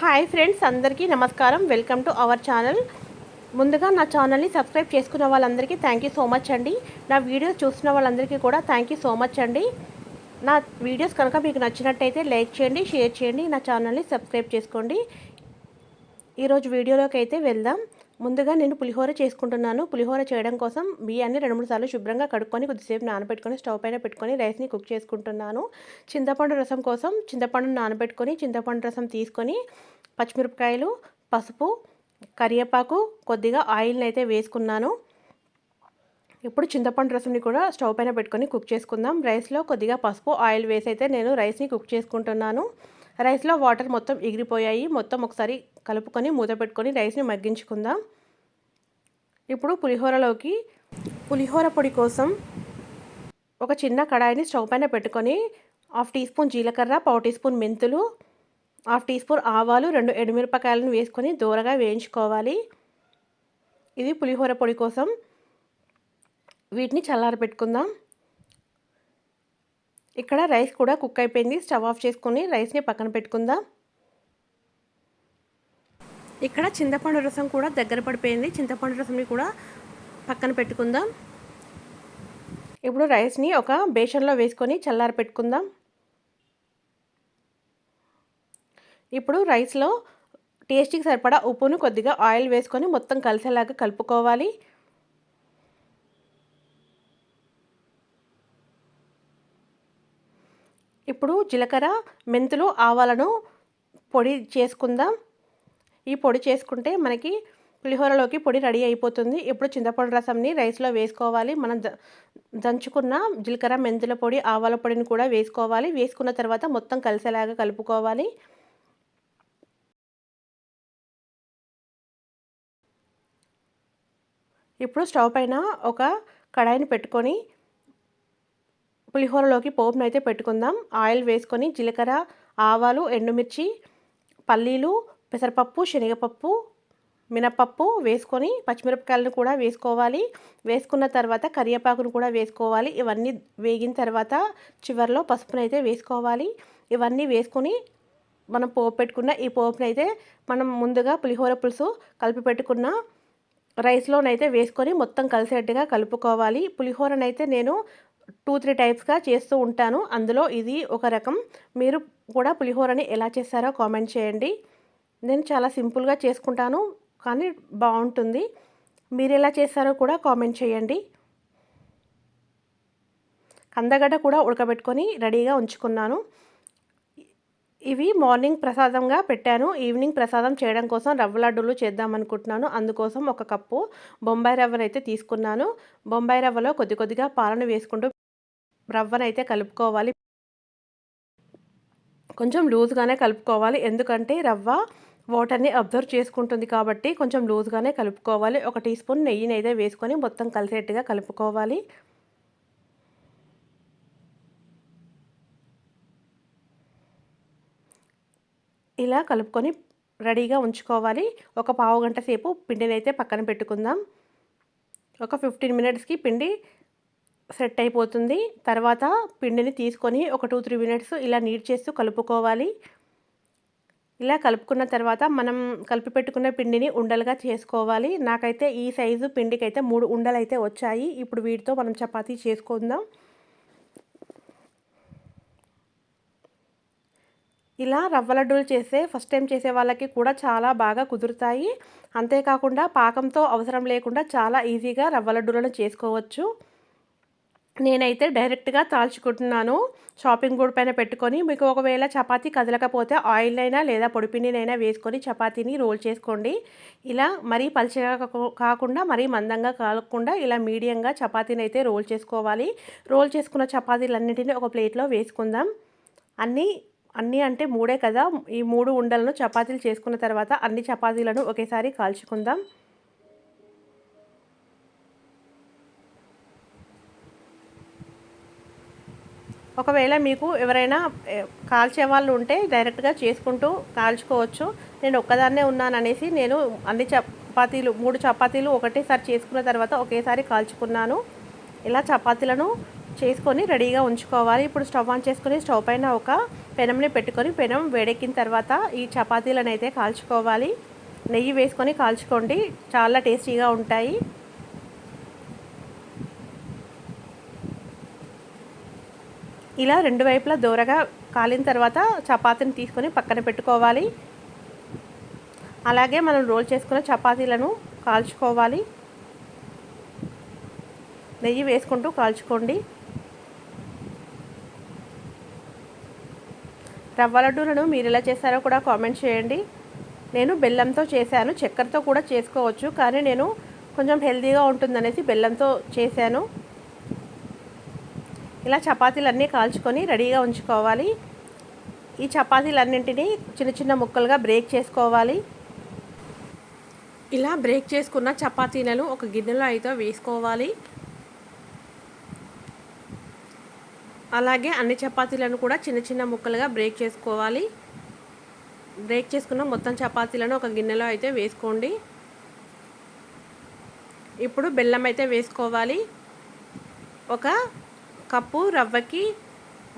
Hi friends, అందరికీ నమస్కారం. Welcome to our channel. ముందుగా నా ఛానల్ని సబ్స్క్రైబ్ చేసుకున్న వాళ్ళందరికీ థ్యాంక్ యూ సో మచ్ అండి. నా వీడియోస్ చూస్తున్న వాళ్ళందరికీ కూడా థ్యాంక్ యూ సో మచ్ అండి. నా వీడియోస్ కనుక మీకు నచ్చినట్టయితే లైక్ చేయండి, షేర్ చేయండి, నా ఛానల్ని సబ్స్క్రైబ్ చేసుకోండి. ఈరోజు వీడియోలోకి అయితే వెళ్దాం. ముందుగా నేను పులిహోర చేసుకుంటున్నాను. పులిహోర చేయడం కోసం బియ్యాన్ని 2-3 సార్లు శుభ్రంగా కడుక్కొని కొద్దిసేపు నానబెట్టుకొని స్టవ్ పైన పెట్టుకొని రైస్ని కుక్ చేసుకుంటున్నాను. చింతపండు రసం కోసం చింతపండును నానబెట్టుకొని చింతపండు రసం తీసుకొని పచ్చిమిరపకాయలు, పసుపు, కరివేపాకు, కొద్దిగా ఆయిల్ని అయితే వేసుకున్నాను. ఇప్పుడు చింతపండు రసంని కూడా స్టవ్ పైన పెట్టుకొని కుక్ చేసుకుందాం. రైస్లో కొద్దిగా పసుపు, ఆయిల్ వేసి అయితే నేను రైస్ని కుక్ చేసుకుంటున్నాను. రైస్లో వాటర్ మొత్తం ఎగిరిపోయాయి. మొత్తం ఒకసారి కలుపుకొని మూత పెట్టుకొని రైస్ని మగ్గించుకుందాం. ఇప్పుడు పులిహోర పొడి కోసం ఒక చిన్న కడాయిని స్టవ్ పైన పెట్టుకొని 1/2 టీ స్పూన్ జీలకర్ర, 1/4 టీ స్పూన్ మెంతులు, 1/2 టీ స్పూన్ ఆవాలు, 2 ఎండుమిరపకాయలను వేసుకొని దూరగా వేయించుకోవాలి. ఇది పులిహోర పొడి కోసం. వీటిని చల్లారబెట్టుకుందాం. ఇక్కడ రైస్ కూడా కుక్ అయిపోయింది. స్టవ్ ఆఫ్ చేసుకొని రైస్ని పక్కన పెట్టుకుందాం. ఇక్కడ చింతపండు రసం కూడా దగ్గర పడిపోయింది. చింతపండు రసంని కూడా పక్కన పెట్టుకుందాం. ఇప్పుడు రైస్ని ఒక బేషన్లో వేసుకొని చల్లారి పెట్టుకుందాం. ఇప్పుడు రైస్లో టేస్ట్కి సరిపడా ఉప్పును, కొద్దిగా ఆయిల్ వేసుకొని మొత్తం కలిసేలాగా కలుపుకోవాలి. ఇప్పుడు జీలకర్ర, మెంతులు, ఆవాలను పొడి చేసుకుందాం. ఈ పొడి చేసుకుంటే మనకి పులిహోరలోకి పొడి రెడీ అయిపోతుంది. ఇప్పుడు చింతపండు రసంని రైస్లో వేసుకోవాలి. మనం దంచుకున్న జీలకర్ర, మెంతుల పొడి, ఆవాల పొడిని కూడా వేసుకోవాలి. వేసుకున్న తర్వాత మొత్తం కలిసేలాగా కలుపుకోవాలి. ఇప్పుడు స్టవ్ పైన ఒక కడాయిని పెట్టుకొని పులిహోరలోకి పోపును అయితే పెట్టుకుందాం. ఆయిల్ వేసుకొని జీలకర్ర, ఆవాలు, ఎండుమిర్చి, పల్లీలు, పెసరపప్పు, శనగపప్పు, మినపప్పు వేసుకొని పచ్చిమిరపకాయలను కూడా వేసుకోవాలి. వేసుకున్న తర్వాత కరివేపాకును కూడా వేసుకోవాలి. ఇవన్నీ వేగిన తర్వాత చివరిలో పసుపునైతే వేసుకోవాలి. ఇవన్నీ వేసుకొని మనం పోపు పెట్టుకున్న ఈ పోపునైతే మనం ముందుగా పులిహోర పులుసు కలిపి పెట్టుకున్న రైస్లోనైతే వేసుకొని మొత్తం కలిసేట్టుగా కలుపుకోవాలి. పులిహోరనైతే నేను 2-3 టైప్స్గా చేస్తూ ఉంటాను. అందులో ఇది ఒక రకం. మీరు కూడా పులిహోరని ఎలా చేస్తారో కామెంట్ చేయండి. నేను చాలా సింపుల్గా చేసుకుంటాను, కానీ బాగుంటుంది. మీరు ఎలా చేస్తారో కూడా కామెంట్ చేయండి. కందగడ్డ కూడా ఉడకబెట్టుకొని రెడీగా ఉంచుకున్నాను. ఇవి మార్నింగ్ ప్రసాదంగా పెట్టాను. ఈవినింగ్ ప్రసాదం చేయడం కోసం రవ్వ లడ్డూలు చేద్దామనుకుంటున్నాను. అందుకోసం 1 కప్పు బొంబాయి రవ్వనైతే తీసుకున్నాను. బొంబాయి రవ్వలో కొద్దిగా పాలను వేసుకుంటూ రవ్వనైతే కలుపుకోవాలి. కొంచెం లూజ్గానే కలుపుకోవాలి, ఎందుకంటే రవ్వ వాటర్ని అబ్జర్వ్ చేసుకుంటుంది కాబట్టి కొంచెం లూజ్గానే కలుపుకోవాలి. 1 టీ స్పూన్ నెయ్యిని అయితే వేసుకొని మొత్తం కలిసేట్టుగా కలుపుకోవాలి. ఇలా కలుపుకొని రెడీగా ఉంచుకోవాలి. ఒక పావు గంట సేపు పిండిని అయితే పక్కన పెట్టుకుందాం. ఒక 15 మినిట్స్కి పిండి సెట్ అయిపోతుంది. తర్వాత పిండిని తీసుకొని ఒక 2-3 మినిట్స్ ఇలా నీట్ చేస్తూ కలుపుకోవాలి. ఇలా కలుపుకున్న తర్వాత మనం కలిపి పెట్టుకున్న పిండిని ఉండలుగా చేసుకోవాలి. నాకైతే ఈ సైజు పిండికైతే 3 ఉండలు అయితే వచ్చాయి. ఇప్పుడు వీటితో మనం చపాతీ చేసుకుందాం. ఇలా రవ్వ లడ్డూలు ఫస్ట్ టైం చేసే వాళ్ళకి కూడా చాలా బాగా కుదురుతాయి. అంతేకాకుండా పాకంతో అవసరం లేకుండా చాలా ఈజీగా రవ్వ లడ్డూలను చేసుకోవచ్చు. నేనైతే డైరెక్ట్గా తాల్చుకుంటున్నాను. షాపింగ్ బోర్డ్ పైన పెట్టుకొని, మీకు ఒకవేళ చపాతీ కదలకపోతే ఆయిల్ అయినా లేదా పొడిపిండినైనా వేసుకొని చపాతీని రోల్ చేసుకోండి. ఇలా మరీ పల్చగా కాకుండా మరీ మందంగా కాకుండా ఇలా మీడియంగా చపాతీని అయితే రోల్ చేసుకోవాలి. రోల్ చేసుకున్న చపాతీలన్నింటినీ ఒక ప్లేట్లో వేసుకుందాం. అన్నీ అంటే 3 కదా, ఈ 3 ఉండలను చపాతీలు చేసుకున్న తర్వాత అన్ని చపాతీలను ఒకేసారి కాల్చుకుందాం. ఒకవేళ మీకు ఎవరైనా కాల్చే వాళ్ళు ఉంటే డైరెక్ట్గా చేసుకుంటూ కాల్చుకోవచ్చు. నేను ఒక్కదాన్నే ఉన్నాననేసి నేను అన్ని 3 చపాతీలు ఒకటేసారి చేసుకున్న తర్వాత ఒకేసారి కాల్చుకున్నాను. ఇలా చపాతీలను చేసుకొని రెడీగా ఉంచుకోవాలి. ఇప్పుడు స్టవ్ ఆన్ చేసుకొని స్టవ్ పైన ఒక పెనంని పెట్టుకొని పెనం వేడెక్కిన తర్వాత ఈ చపాతీలను అయితే కాల్చుకోవాలి. నెయ్యి వేసుకొని కాల్చుకోండి, చాలా టేస్టీగా ఉంటాయి. ఇలా రెండు వైపులా దూరగా కాలిన తర్వాత చపాతీని తీసుకొని పక్కన పెట్టుకోవాలి. అలాగే మనం రోల్ చేసుకున్న చపాతీలను కాల్చుకోవాలి. నెయ్యి వేసుకుంటూ కాల్చుకోండి. రవ్వ లడ్డూలను మీరు ఎలా చేశారో కూడా కామెంట్ చేయండి. నేను బెల్లంతో చేశాను, చక్కెరతో కూడా చేసుకోవచ్చు, కానీ నేను కొంచెం హెల్తీగా ఉంటుందనేసి బెల్లంతో చేశాను. ఇలా చపాతీలన్నీ కాల్చుకొని రెడీగా ఉంచుకోవాలి. ఈ చపాతీలన్నింటినీ చిన్న చిన్న ముక్కలుగా బ్రేక్ చేసుకోవాలి. ఇలా బ్రేక్ చేసుకున్న చపాతీలను ఒక గిన్నెలో అయితే వేసుకోవాలి. అలాగే అన్ని చపాతీలను కూడా చిన్న చిన్న ముక్కలుగా బ్రేక్ చేసుకోవాలి. బ్రేక్ చేసుకున్న మొత్తం చపాతీలను ఒక గిన్నెలో అయితే వేసుకోండి. ఇప్పుడు బెల్లం అయితే వేసుకోవాలి. ఒక కప్పు రవ్వకి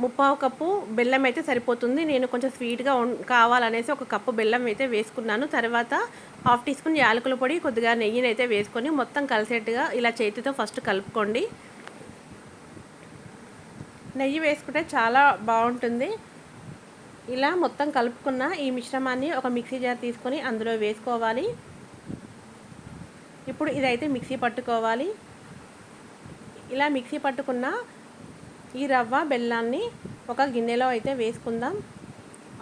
3/4 కప్పు బెల్లం అయితే సరిపోతుంది. నేను కొంచెం స్వీట్గా కావాలనేసి ఒక కప్పు బెల్లం అయితే వేసుకున్నాను. తర్వాత 1/2 టీ స్పూన్ యాలకుల పొడి, కొద్దిగా నెయ్యిని అయితే వేసుకొని మొత్తం కలిసేట్టుగా ఇలా చేతితో ఫస్ట్ కలుపుకోండి. నెయ్యి వేసుకుంటే చాలా బాగుంటుంది. ఇలా మొత్తం కలుపుకున్న ఈ మిశ్రమాన్ని ఒక మిక్సీ జార్ తీసుకొని అందులో వేసుకోవాలి. ఇప్పుడు ఇదైతే మిక్సీ పట్టుకోవాలి. ఇలా మిక్సీ పట్టుకున్న ఈ రవ్వ బెల్లాన్ని ఒక గిన్నెలో అయితే వేసుకుందాం.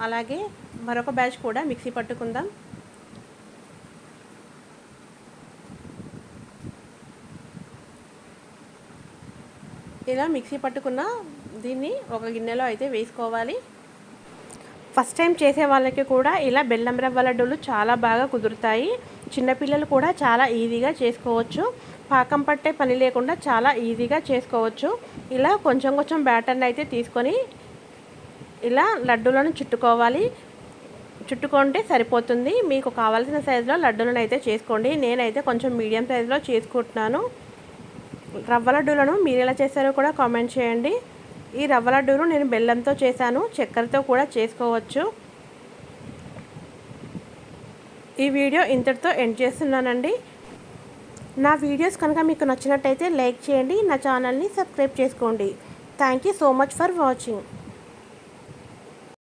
అలాగే మరొక బ్యాచ్ కూడా మిక్సీ పట్టుకుందాం. ఇలా మిక్సీ పట్టుకున్న దీన్ని ఒక గిన్నెలో అయితే వేసుకోవాలి. ఫస్ట్ టైం చేసే వాళ్ళకి కూడా ఇలా బెల్లం రవ్వ లడ్డూలు చాలా బాగా కుదురుతాయి. చిన్నపిల్లలు కూడా చాలా ఈజీగా చేసుకోవచ్చు. పాకం పట్టే పని లేకుండా చాలా ఈజీగా చేసుకోవచ్చు. ఇలా కొంచెం కొంచెం బ్యాటర్ని అయితే తీసుకొని ఇలా లడ్డూలను చుట్టుకోవాలి. చుట్టుకుంటే సరిపోతుంది. మీకు కావాల్సిన సైజులో లడ్డూలను అయితే చేసుకోండి. నేనైతే కొంచెం మీడియం సైజులో చేసుకుంటున్నాను. రవ్వ లడ్డూలను మీరు ఎలా చేస్తారో కూడా కామెంట్ చేయండి. ఈ రవ్వ లడ్డూను నేను బెల్లంతో చేశాను, చక్కెరతో కూడా చేసుకోవచ్చు. ఈ వీడియో ఇంతటితో ఎండ్ చేస్తున్నానండి. నా వీడియోస్ కనుక మీకు నచ్చినట్టయితే లైక్ చేయండి, నా ఛానల్ని సబ్స్క్రైబ్ చేసుకోండి. Thank you so much for watching.